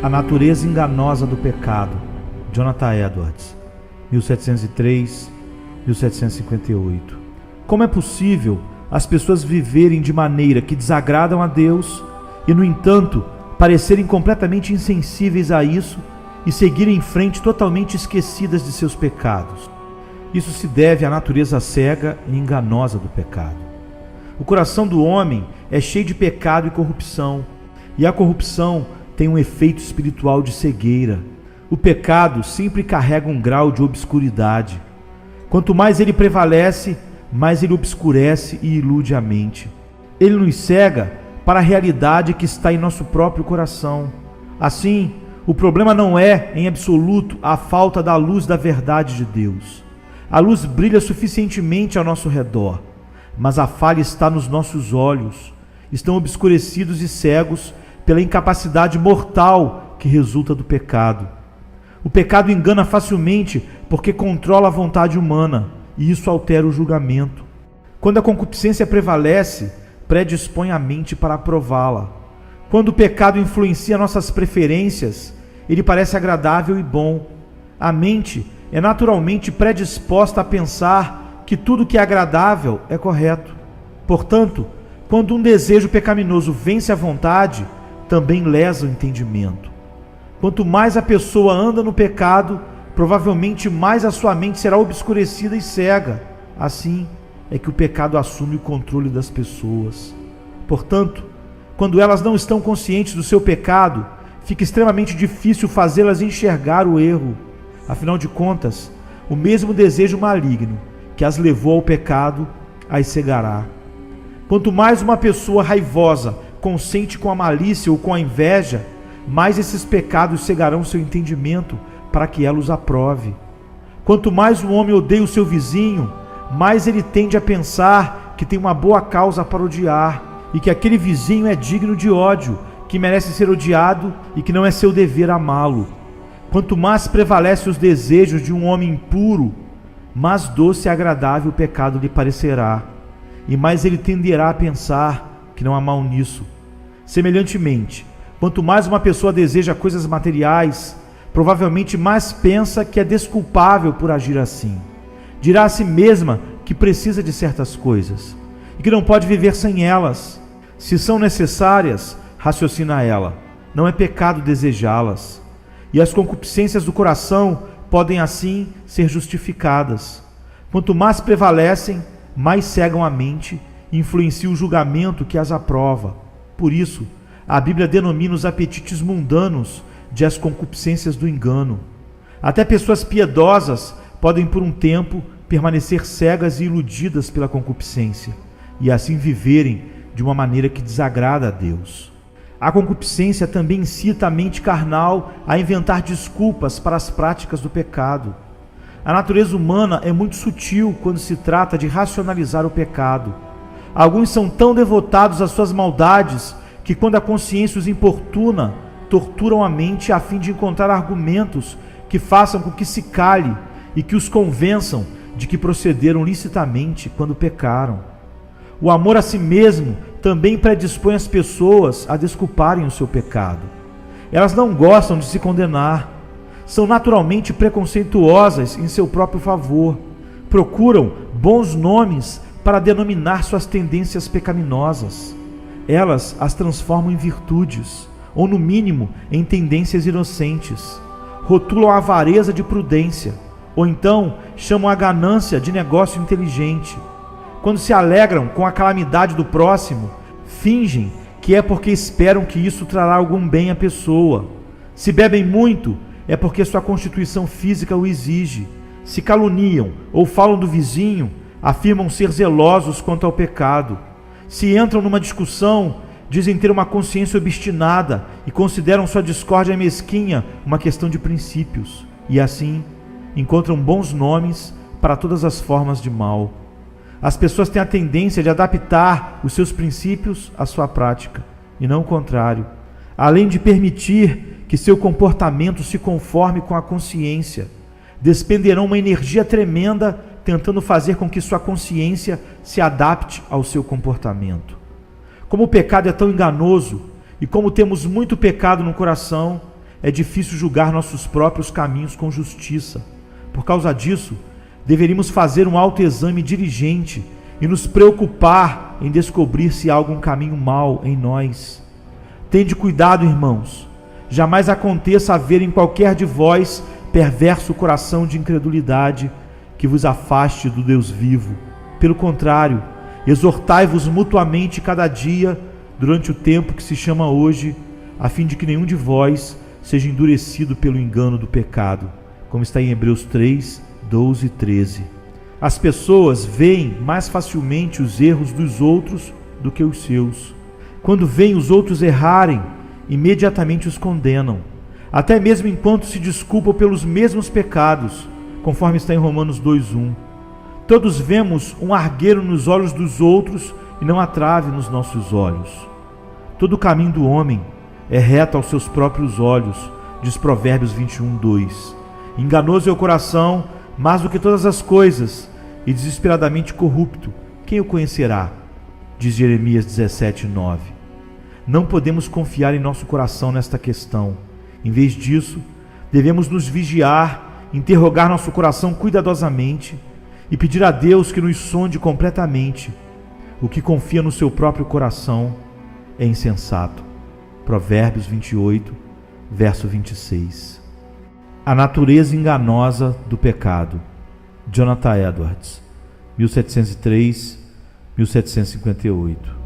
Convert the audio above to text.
A natureza enganosa do pecado, Jonathan Edwards, 1703-1758. Como é possível as pessoas viverem de maneira que desagradam a Deus e, no entanto, parecerem completamente insensíveis a isso e seguirem em frente totalmente esquecidas de seus pecados? Isso se deve à natureza cega e enganosa do pecado. O coração do homem é cheio de pecado e corrupção, e a corrupção tem um efeito espiritual de cegueira. O pecado sempre carrega um grau de obscuridade. Quanto mais ele prevalece, mais ele obscurece e ilude a mente. Ele nos cega para a realidade que está em nosso próprio coração. Assim, o problema não é, em absoluto, a falta da luz da verdade de Deus. A luz brilha suficientemente ao nosso redor, mas a falha está nos nossos olhos. Estão obscurecidos e cegos pela incapacidade mortal que resulta do pecado. O pecado engana facilmente porque controla a vontade humana, e isso altera o julgamento. Quando a concupiscência prevalece, predispõe a mente para aprová-la. Quando o pecado influencia nossas preferências, ele parece agradável e bom. A mente é naturalmente predisposta a pensar que tudo que é agradável é correto. Portanto, quando um desejo pecaminoso vence a vontade, também lesa o entendimento. Quanto mais a pessoa anda no pecado, provavelmente mais a sua mente será obscurecida e cega. Assim é que o pecado assume o controle das pessoas. Portanto, quando elas não estão conscientes do seu pecado, fica extremamente difícil fazê-las enxergar o erro. Afinal de contas, o mesmo desejo maligno que as levou ao pecado as cegará. Quanto mais uma pessoa raivosa consente com a malícia ou com a inveja, mais esses pecados cegarão seu entendimento para que ela os aprove. Quanto mais um homem odeia o seu vizinho, mais ele tende a pensar que tem uma boa causa para odiar e que aquele vizinho é digno de ódio, que merece ser odiado e que não é seu dever amá-lo. Quanto mais prevalecem os desejos de um homem impuro, mais doce e agradável o pecado lhe parecerá, e mais ele tenderá a pensar que não há mal nisso. Semelhantemente, quanto mais uma pessoa deseja coisas materiais, provavelmente mais pensa que é desculpável por agir assim. Dirá a si mesma que precisa de certas coisas e que não pode viver sem elas. Se são necessárias, raciocina ela, não é pecado desejá-las. E as concupiscências do coração podem assim ser justificadas. Quanto mais prevalecem, mais cegam a mente e influenciam o julgamento que as aprova. Por isso, a Bíblia denomina os apetites mundanos de as concupiscências do engano. Até pessoas piedosas podem por um tempo permanecer cegas e iludidas pela concupiscência, e assim viverem de uma maneira que desagrada a Deus. A concupiscência também incita a mente carnal a inventar desculpas para as práticas do pecado. A natureza humana é muito sutil quando se trata de racionalizar o pecado. Alguns são tão devotados às suas maldades que, quando a consciência os importuna, torturam a mente a fim de encontrar argumentos que façam com que se cale e que os convençam de que procederam licitamente quando pecaram. O amor a si mesmo também predispõe as pessoas a desculparem o seu pecado. Elas não gostam de se condenar, são naturalmente preconceituosas em seu próprio favor, procuram bons nomes para denominar suas tendências pecaminosas. Elas as transformam em virtudes, ou no mínimo em tendências inocentes. Rotulam a avareza de prudência, ou então chamam a ganância de negócio inteligente. Quando se alegram com a calamidade do próximo, fingem que é porque esperam que isso trará algum bem à pessoa. Se bebem muito, é porque sua constituição física o exige. Se caluniam ou falam do vizinho, afirmam ser zelosos quanto ao pecado. Se entram numa discussão, dizem ter uma consciência obstinada e consideram sua discórdia mesquinha uma questão de princípios. E assim, encontram bons nomes para todas as formas de mal. As pessoas têm a tendência de adaptar os seus princípios à sua prática, e não o contrário, além de permitir que seu comportamento se conforme com a consciência. Despenderão uma energia tremenda tentando fazer com que sua consciência se adapte ao seu comportamento. Como o pecado é tão enganoso, e como temos muito pecado no coração, é difícil julgar nossos próprios caminhos com justiça. Por causa disso, deveríamos fazer um autoexame diligente e nos preocupar em descobrir se há algum caminho mau em nós. Tende cuidado, irmãos. Jamais aconteça haver em qualquer de vós perverso coração de incredulidade que vos afaste do Deus vivo. Pelo contrário, exortai-vos mutuamente cada dia durante o tempo que se chama hoje, a fim de que nenhum de vós seja endurecido pelo engano do pecado, como está em Hebreus 3, 12 e 13. As pessoas veem mais facilmente os erros dos outros do que os seus. Quando veem os outros errarem, imediatamente os condenam, até mesmo enquanto se desculpam pelos mesmos pecados, conforme está em Romanos 2:1. Todos vemos um argueiro nos olhos dos outros e não a trave nos nossos olhos. Todo o caminho do homem é reto aos seus próprios olhos, diz Provérbios 21:2. Enganoso é o coração, mais do que todas as coisas, e desesperadamente corrupto. Quem o conhecerá? Diz Jeremias 17:9. Não podemos confiar em nosso coração nesta questão. Em vez disso, devemos nos vigiar, interrogar nosso coração cuidadosamente e pedir a Deus que nos sonde completamente. O que confia no seu próprio coração é insensato. Provérbios 28, verso 26. A natureza enganosa do pecado. Jonathan Edwards, 1703-1758.